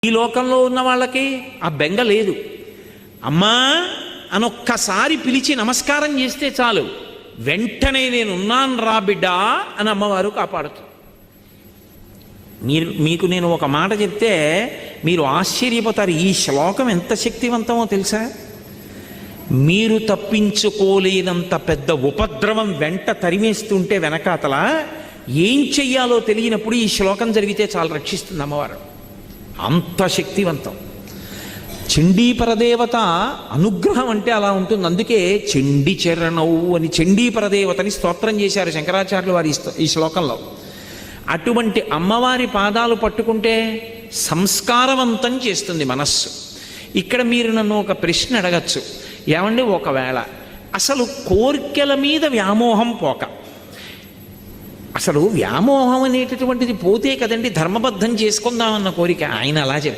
ఈ లోకంలో ఉన్న వాళ్ళకి ఆ బెంగ లేదు. అమ్మా అనొక్కసారి పిలిచి నమస్కారం చేస్తే చాలు, వెంటనే నేనున్నాను రా బిడ్డా అని అమ్మవారు కాపాడుతుంది. మీకు నేను ఒక మాట చెప్తే మీరు ఆశ్చర్యపోతారు. ఈ శ్లోకం ఎంత శక్తివంతమో తెలుసా? మీరు తప్పించుకోలేనంత పెద్ద ఉపద్రవం వెంట తరిమేస్తుంటే వెనకాతల ఏం చెయ్యాలో తెలియనప్పుడు ఈ శ్లోకం జరిగితే చాలా రక్షిస్తుంది అమ్మవారు. అంత శక్తివంతం. చండీ పరదేవత అనుగ్రహం అంటే అలా ఉంటుంది. అందుకే చండీ చరణవు అని చండీ పరదేవతని స్తోత్రం చేశారు శంకరాచార్యులు వారి ఈ శ్లోకంలో. అటువంటి అమ్మవారి పాదాలు పట్టుకుంటే సంస్కారవంతం చేస్తుంది మనస్సు. ఇక్కడ మీరు నన్ను ఒక ప్రశ్న అడగచ్చు, ఏమండి ఒకవేళ అసలు కోర్కెల మీద వ్యామోహం పోక, అసలు వ్యామోహం అనేటటువంటిది పోతే కదండి ధర్మబద్ధం చేసుకుందామన్న కోరిక. ఆయన అలా చెప్పారు.